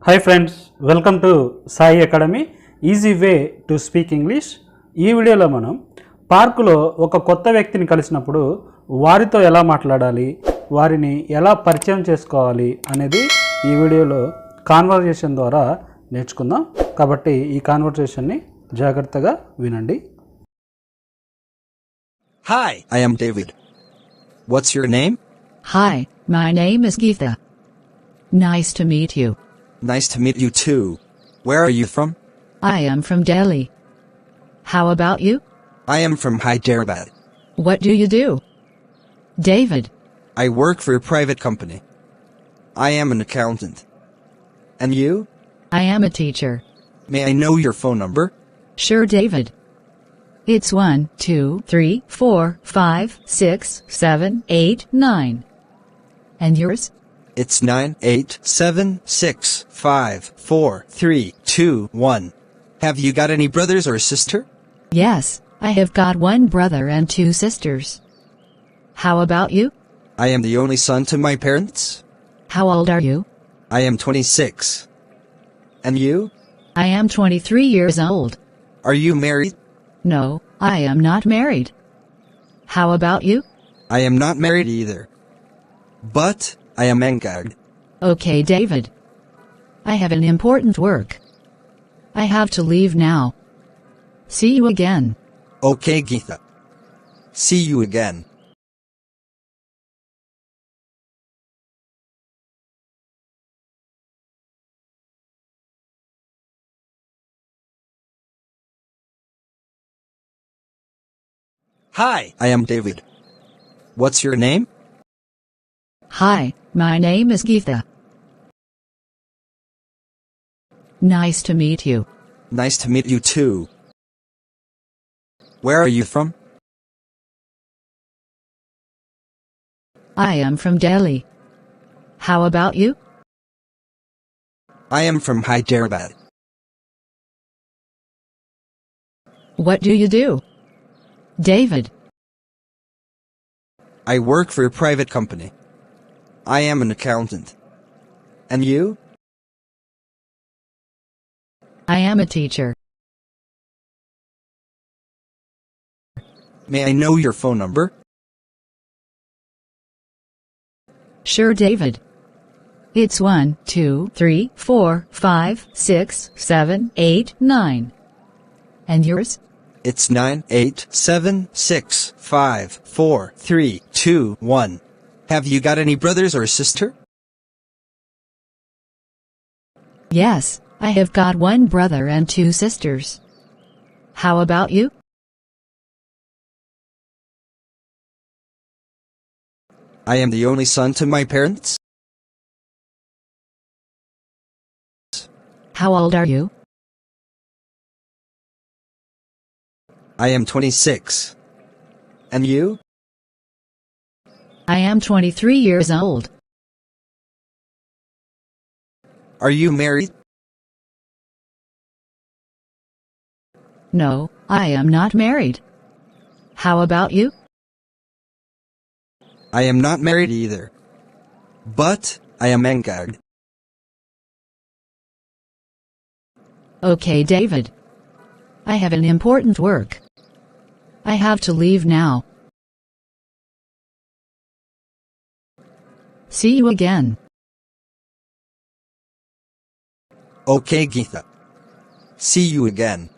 Hi friends, welcome to Sai Academy, easy way to speak English. ఈ వీడియోలో మనం పార్కులో ఒక కొత్త వ్యక్తిని కలిసినప్పుడు వారితో ఎలా మాట్లాడాలి, వారిని ఎలా పరిచయం చేసుకోవాలి అనేది ఈ వీడియోలో కాన్వర్సేషన్ ద్వారా నేర్చుకుందాం. కాబట్టి ఈ కాన్వర్సేషన్ని జాగ్రత్తగా వినండి. Hi, I am David. What's your name? Hi, my name is Geetha. Nice to meet you. Nice to meet you too. Where are you from? I am from Delhi. How about you? I am from Hyderabad. What do you do? David. I work for a private company. I am an accountant. And you? I am a teacher. May I know your phone number? Sure, David. It's 1, 2, 3, 4, 5, 6, 7, 8, 9. And yours? It's 9, 8, 7, 6, 5, 4, 3, 2, 1. Have you got any brothers or sister? Yes, I have got one brother and two sisters. How about you? I am the only son to my parents. How old are you? I am 26. And you? I am 23 years old. Are you married? No, I am not married. How about you? I am not married either. But I am engaged. Okay, David. I have an important work. I have to leave now. See you again. Okay, Geetha. See you again. Hi, I am David. What's your name? Hi, my name is Geetha. Nice to meet you. Nice to meet you too. Where are you from? I am from Delhi. How about you? I am from Hyderabad. What do you do? David. I work for a private company. I am an accountant. And you? I am a teacher. May I know your phone number? Sure, David. It's 1, 2, 3, 4, 5, 6, 7, 8, 9. And yours? It's 9, 8, 7, 6, 5, 4, 3, 2, 1. Have you got any brothers or sister? Yes, I have got one brother and two sisters. How about you? I am the only son to my parents. How old are you? I am 26. And you? I am 23 years old. Are you married? No, I am not married. How about you? I am not married either. But I am engaged. Okay, David. I have an important work. I have to leave now. See you again. Okay, Geetha. See you again.